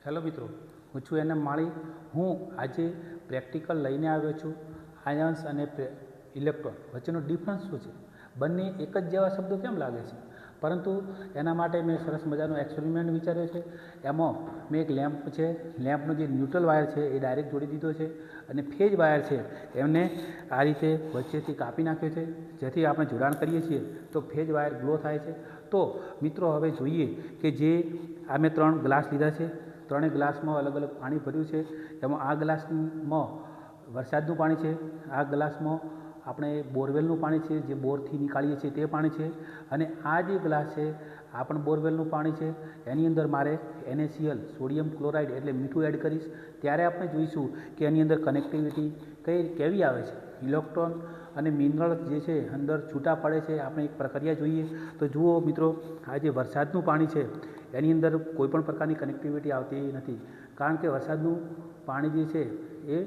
Hello મિત્રો, હું છું એનએમ માળી। હું આજે પ્રેક્ટિકલ લઈને આવ્યો છું। આયન્સ અને ઇલેક્ટ્રોન વચ્ચેનો ડિફરન્સ શું છે, બંને એક જ જેવા શબ્દો કેમ લાગે છે, પરંતુ એના માટે મેં સરસ મજાનો એક્સપેરિમેન્ટ વિચાર્યો છે। એમાં મેં એક લેમ્પ છે, લેમ્પનો જે ન્યુટ્રલ વાયર છે એ ડાયરેક્ટ જોડી દીધો છે, અને ફેજ વાયર છે એમને આ રીતે વચ્ચેથી કાપી નાખ્યો છે, જેથી આપણે જોડાણ કરીએ છીએ તો ફેજ વાયર ગ્લો થાય છે। તો મિત્રો હવે જોઈએ કે જે આ મેં 3 ગ્લાસ લીધા છે, ત્રણેય ગ્લાસમાં અલગ અલગ પાણી ભર્યું છે। એમાં આ ગ્લાસમાં વરસાદનું પાણી છે, આ ગ્લાસમાં આપણે બોરવેલનું પાણી છે, જે બોરથી નીકાળીએ છીએ તે પાણી છે, અને આ જે ગ્લાસ છે આ પણ બોરવેલનું પાણી છે। એની અંદર મારે NaCl સોડિયમ ક્લોરાઇડ એટલે મીઠું એડ કરીશ, ત્યારે આપણે જોઈશું કે એની અંદર કનેક્ટિવિટી કેવી આવે છે, ઇલેક્ટ્રોન અને મિનરલ જે છે અંદર છૂટા પડે છે। આપણે એક પ્રક્રિયા જોઈએ તો જુઓ મિત્રો, આ જે વરસાદનું પાણી છે એની અંદર કોઈપણ પ્રકારની કનેક્ટિવિટી આવતી નથી, કારણ કે વરસાદનું પાણી જે છે એ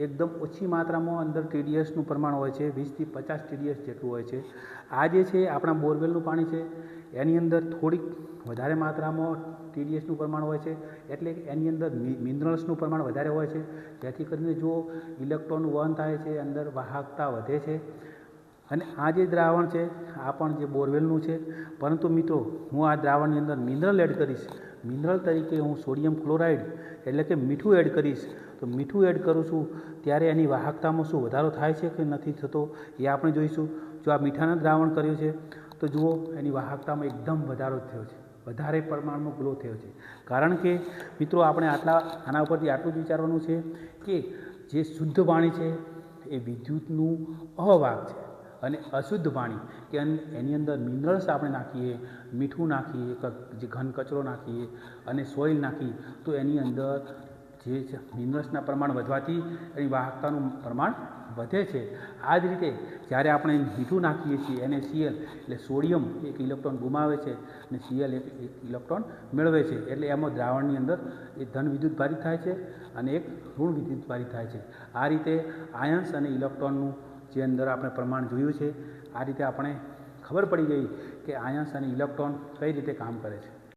એકદમ ઓછી માત્રામાં અંદર TDSનું પ્રમાણ હોય છે, 20 થી 50 TDS જેટલું હોય છે। આ જે છે આપણા બોરવેલનું પાણી છે એની અંદર થોડીક વધારે માત્રામાં TDSનું પ્રમાણ હોય છે, એટલે એની અંદર મિનરલ્સનું પ્રમાણ વધારે હોય છે, જેથી કરીને જો ઇલેક્ટ્રોનનું વહન થાય છે, અંદર વાહકતા વધે છે। અને આ જે દ્રાવણ છે આ પણ જે બોરવેલનું છે, પરંતુ મિત્રો હું આ દ્રાવણની અંદર મિનરલ એડ કરીશ। મિનરલ તરીકે હું સોડિયમ ક્લોરાઇડ એટલે કે મીઠું એડ કરીશ। તો મીઠું એડ કરું છું ત્યારે એની વાહકતામાં શું વધારો થાય છે કે નથી થતો એ આપણે જોઈશું। જો આ મીઠાના દ્રાવણ કર્યું છે તો જુઓ એની વાહકતામાં એકદમ વધારો થયો છે, વધારે પ્રમાણમાં ગ્લો થયો છે, કારણ કે મિત્રો આપણે આના ઉપરથી આટલું જ વિચારવાનું છે કે જે શુદ્ધ પાણી છે એ વિદ્યુતનું અવાહક છે, અને અશુદ્ધ પાણી કે એની અંદર મિનરલ્સ આપણે નાખીએ, મીઠું નાખીએ, જે ઘન કચરો નાખીએ અને સોઇલ નાખીએ તો એની અંદર જે મિનરલ્સના પ્રમાણ વધવાથી એની વાહકતાનું પ્રમાણ વધે છે। આ જ રીતે જ્યારે આપણે મીઠું નાખીએ છીએ NaCl એટલે સોડિયમ એક ઇલેક્ટ્રોન ગુમાવે છે અને Cl એક ઇલેક્ટ્રોન મેળવે છે, એટલે એમાં દ્રાવણની અંદર એ ધન વિદ્યુત ભારિત થાય છે અને એક ઋણ વિદ્યુત ભારિત થાય છે। આ રીતે આયન્સ અને ઇલેક્ટ્રોનનું જે અંદર આપણે પ્રમાણ જોયું છે, આ રીતે આપણે ખબર પડી ગઈ કે આયન્સ અને ઇલેક્ટ્રોન કઈ રીતે કામ કરે છે।